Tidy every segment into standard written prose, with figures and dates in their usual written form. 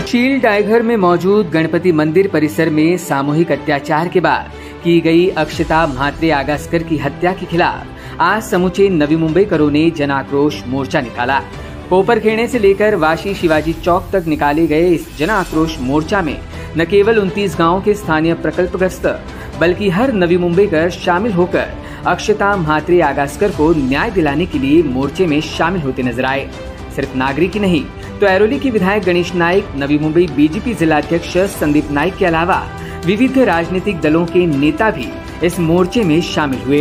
शील टाइगर में मौजूद गणपति मंदिर परिसर में सामूहिक अत्याचार के बाद की गई अक्षता म्हात्रे आगासकर की हत्या के खिलाफ आज समूचे नवी मुंबईकरों ने जन आक्रोश मोर्चा निकाला। कोपरखेड़े से लेकर वाशी शिवाजी चौक तक निकाले गए इस जन आक्रोश मोर्चा में न केवल 29 गांवों के स्थानीय प्रकल्पग्रस्त बल्कि हर नवी मुंबईकर शामिल होकर अक्षता म्हात्रे आगासकर को न्याय दिलाने के लिए मोर्चे में शामिल होते नजर आए। सिर्फ नागरिक ही नहीं तो ऐरोली के विधायक गणेश नाइक, नवी मुंबई बीजेपी जिलाध्यक्ष संदीप नाइक के अलावा विविध राजनीतिक दलों के नेता भी इस मोर्चे में शामिल हुए।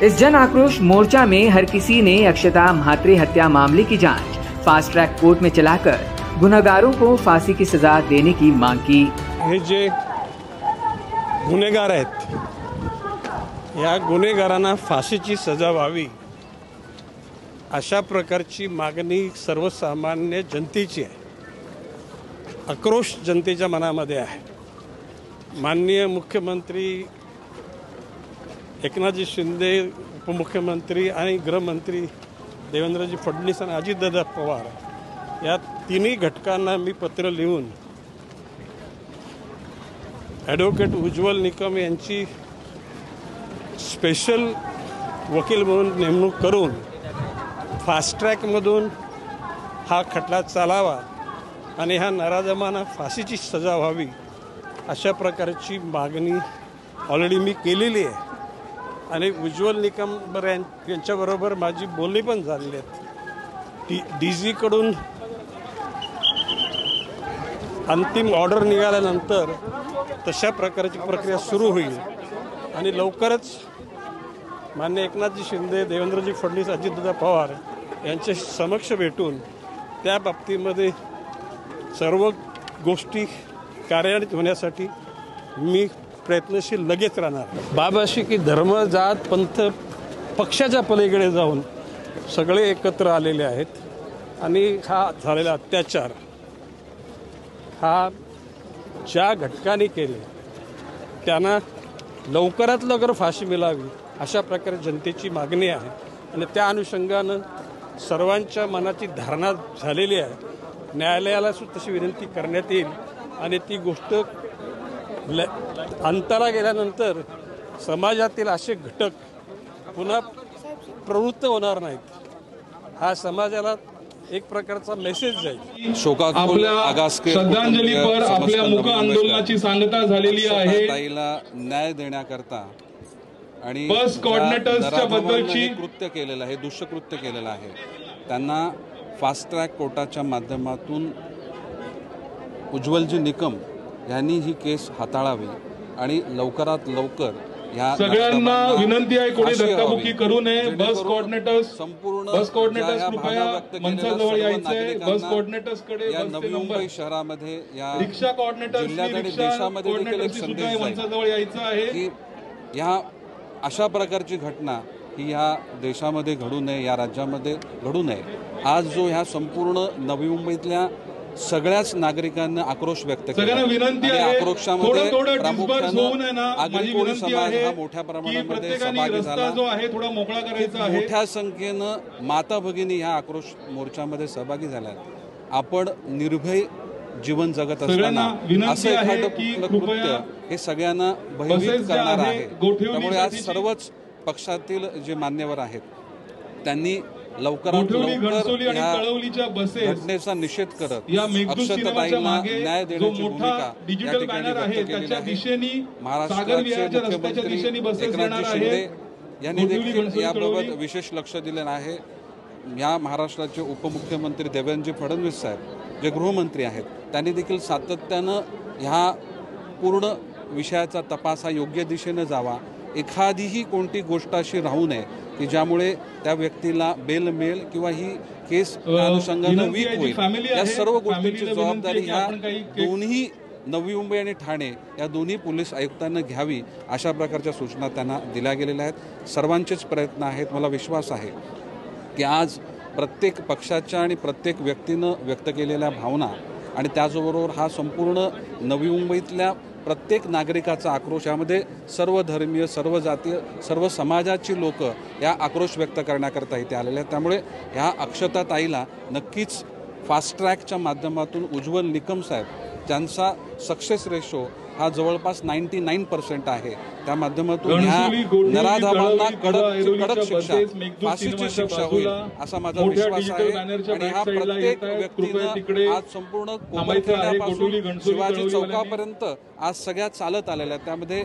इस जन आक्रोश मोर्चा में हर किसी ने अक्षता म्हात्रे हत्या मामले की जांच फास्ट ट्रैक कोर्ट में चलाकर गुनहगारों को फांसी की सजा देने की मांग की। हे जे गुन्हेगार आहेत या गुन्हेगारांना फाशीची सजा व्हावी अशा प्रकारची मागणी सर्वसामान्य जनतेची आहे। आक्रोश जनतेच्या मनामध्ये आहे। माननीय मुख्यमंत्री एकनाथजी शिंदे, उपमुख्यमंत्री आणि गृहमंत्री देवेंद्रजी फडणवीस आणि अजितदादा पवार या तिन्ही घटकांना मी पत्र लिहून ॲडव्होकेट उज्ज्वल निकम यांची स्पेशल वकील म्हणून नेमणूक करून फास्ट ट्रॅकमधून हा खटला चालावा आणि ह्या नराधमांना फाशीची सजा व्हावी अशा प्रकारची मागणी ऑलरेडी मी केलेली आहे आणि उज्ज्वल निकम यांच्याबरोबर माझी बोलणी पण झालेली आहेत। DG कडून अंतिम ऑर्डर निघाल्यानंतर तशा प्रकारची प्रक्रिया सुरू होईल आणि लवकरच माननीय एकनाथजी शिंदे, देवेंद्रजी फडणवीस, अजितदादा पवार यांच्या समक्ष भेटून त्या बाबतीमध्ये सर्व गोष्टी कार्यान्वित होण्यासाठी मी प्रयत्नशील लगेच राहणार। बाब अशी की धर्म, जात, पंथ, पक्षाच्या पलीकडे जाऊन सगळे एकत्र आलेले आहेत आणि हा झालेला अत्याचार हा ज्या घटकांनी केले त्यांना लवकरात लवकर फाशी मिळावी अशा प्रकारे जनतेची मागणी आहे आणि त्या अनुषंगानं सर्वांच्या मनाची धारणा झालेली आहे। न्यायालयाला सुद्धा तशी विनंती करण्यात येईल आणि ती गोष्ट अंताला गेल्यानंतर समाजातील असे घटक पुन्हा प्रवृत्त होणार नाहीत। हा समाजाला एक प्रकारचा मेसेज जाईल। आपल्या श्रद्धांजलीपर आपल्या मुख आंदोलनाची सांगता झालेली आहे। ताईला न्याय देण्याकरता आणि बस कोऑर्डिनेटर्सच्या बद्दलची कृत्य केलेलं आहे, दुष्कृत्य केलेलं आहे, त्यांना फास्ट ट्रॅक कोर्टाच्या माध्यमातून उज्ज्वलजी निकम यांनी ही केस हाताळावी आणि लवकरात लवकर या सगळ्यांना विनंती आहे कोणी धक्काबुक्की करू नये। बस कोऑर्डिनेटर्स संपूर्ण बस कोऑर्डिनेटर्स कृपया मंचाजवळ यायचे। बस कोऑर्डिनेटर्स कडे या नवी मुंबई शहरामध्ये या रिक्षा कोऑर्डिनेटर्स जिल्ह्यात आणि देशामध्ये देखील एक संदेश मंचाजवळ यायचं आहे की या अशा प्रकारची घटना ही ह्या देशामध्ये घडू नये, या राज्यामध्ये घडू नये। आज जो ह्या संपूर्ण नवी मुंबईतल्या सगळ्याच नागरिकांना आक्रोश व्यक्त केला। विनंती आहे आक्रोशामध्ये प्रामुख्याने आगरी कोळी समाज हा मोठ्या प्रमाणामध्ये सहभागी झाला जो आहे थोडा मोकळा करायचा आहे। मोठ्या संख्येनं माता भगिनी ह्या आक्रोश मोर्चामध्ये सहभागी झाल्या। आपण निर्भय जीवन जगत असताना असं एखादं कृत्य हे सगळ्यांना भयभीत करणार आहे। त्यामुळे आज सर्वच पक्षातील जे मान्यवर आहेत त्यांनी लवकरात लवकर या घटनेचा निषेध करत अक्षताताईंना न्याय देण्याची भूमिका या ठिकाणी व्यक्त केलेली आहे। महाराष्ट्राचे मुख्यमंत्री एकनाथजी शिंदे यांनी देखील याबाबत विशेष लक्ष दिलेलं आहे। या महाराष्ट्राचे उपमुख्यमंत्री देवेंद्रजी फडणवीस साहेब जे गृहमंत्री आहेत त्यांनी देखील सातत्यानं ह्या पूर्ण विषयाचा तपास हा योग्य दिशेने जावा। एखादीही कोणती गोष्ट अशी राहू नये की ज्यामुळे त्या व्यक्तीला बेल मिळेल किंवा ही केस अनुषंगाने वीक होईल। या सर्व गोष्टींची जबाबदारी ह्या दोन्ही नवी मुंबई आणि ठाणे या दोन्ही पोलीस आयुक्तांना घ्यावी अशा प्रकारच्या सूचना त्यांना दिल्या गेलेल्या आहेत। सर्वांचेच प्रयत्न आहेत। मला विश्वास आहे की आज प्रत्येक पक्षाच्या आणि प्रत्येक व्यक्तीनं व्यक्त केलेल्या भावना आणि त्याचबरोबर हा संपूर्ण नवी मुंबईतल्या प्रत्येक नागरिकाचा आक्रोश, यामध्ये सर्व धर्मीय, सर्व जातीय, सर्व समाजाची लोक या आक्रोश व्यक्त करण्याकरता इथे आलेले आहेत। त्यामुळे ह्या अक्षताताईला नक्कीच फास्ट ट्रॅकच्या माध्यमातून उज्ज्वल निकम साहेब ज्यांचा सक्सेस रेशो हा जवळपास 99% आहे, त्या माध्यमातून ह्या नराधमांना कडक शिक्षा, फाशीची शिक्षा होईल असा माझा विश्वास आहे। आणि हा प्रत्येक व्यक्तीने आज संपूर्ण कोपरखिंड्यापासून शिवाजी चौकापर्यंत आज सगळ्या चालत आलेल्या, त्यामध्ये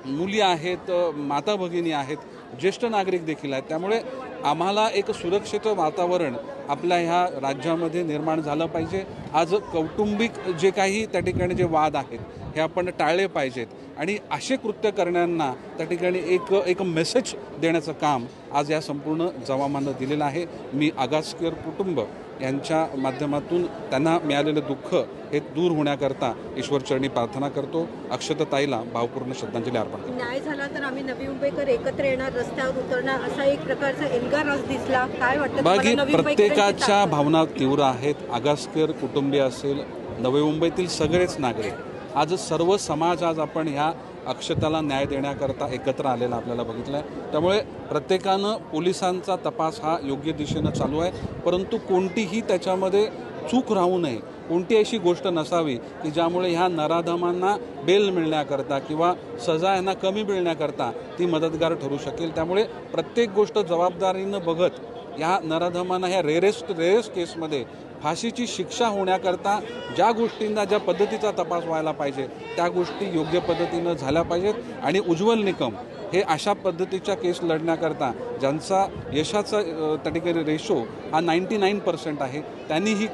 मुली आहेत, माता भगिनी आहेत, ज्येष्ठ नागरिक देखील आहेत। त्यामुळे आम्हाला एक सुरक्षित वातावरण आपल्या ह्या राज्यामध्ये निर्माण झालं पाहिजे। आज कौटुंबिक जे काही त्या ठिकाणी जे वाद आहेत हे आपण टाळले पाहिजेत आणि असे कृत्य करणाऱ्यांना त्या ठिकाणी एक मेसेज देण्याचं काम आज या संपूर्ण जमावानं दिलेलं आहे। मी आगासकर कुटुंब यांच्या माध्यमातून त्यांना मिळालेलं दुःख हे दूर होण्याकरता ईश्वरचरणी प्रार्थना करतो। अक्षताताईला भावपूर्ण श्रद्धांजली अर्पण करतो। न्याय झाला तर आम्ही नवी मुंबईकर एकत्र येणार, रस्त्यावर उतरणार असा एक प्रकारचा एल्गार आज दिसला। काय वाटतं? बाकी प्रत्येकाच्या भावना तीव्र आहेत। आगासकर कुटुंबीय असेल, नवी मुंबईतील सगळेच नागरिक, आज सर्व समाज आज आपण ह्या अक्षताला न्याय देण्याकरता एकत्र आलेला आपल्याला बघितलं आहे। त्यामुळे प्रत्येकानं पोलिसांचा तपास हा योग्य दिशेनं चालू आहे, परंतु कोणतीही त्याच्यामध्ये चूक राहू नये, कोणती अशी गोष्ट नसावी की ज्यामुळे ह्या नराधमांना बेल मिळण्याकरता किंवा सजा यांना कमी मिळण्याकरता ती मदतगार ठरू शकेल। त्यामुळे प्रत्येक गोष्ट जबाबदारीनं बघत ह्या नराधमांना ह्या रेरेस्ट केसमध्ये फाशीची शिक्षा होण्याकरता ज्या गोष्टींना ज्या पद्धतीचा तपास व्हायला पाहिजे त्या गोष्टी योग्य पद्धतीनं झाल्या पाहिजेत। आणि उज्ज्वल निकम हे अशा पद्धतीच्या केस लढण्याकरता ज्यांचा यशाचा त्या ठिकाणी रेशो हा 99% आहे, त्यांनी ही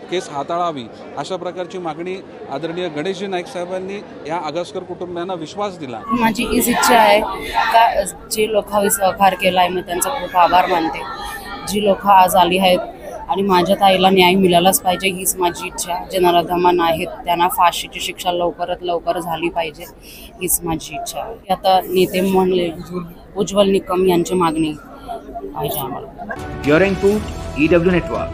केस हाताळावी अशा प्रकारची मागणी आदरणीय गणेशजी नाईक साहेबांनी या आगासकर कुटुंबियांना विश्वास दिला। माझी हीच इच्छा आहे का जे लोकांनी सहकार केला आहे मी त्यांचा खूप आभार मानते। जी लोक आज आली आहेत आणि माझ्या ताईला न्याय मिळालाच पाहिजे हीच माझी इच्छा। जे नराधमान आहेत त्यांना फाशीची शिक्षा लवकरात लवकर झाली पाहिजे हीच माझी इच्छा आहे। आता नेते म्हणले उज्ज्वल निकम यांची मागणी पाहिजे आम्हाला। Bureau report EW network.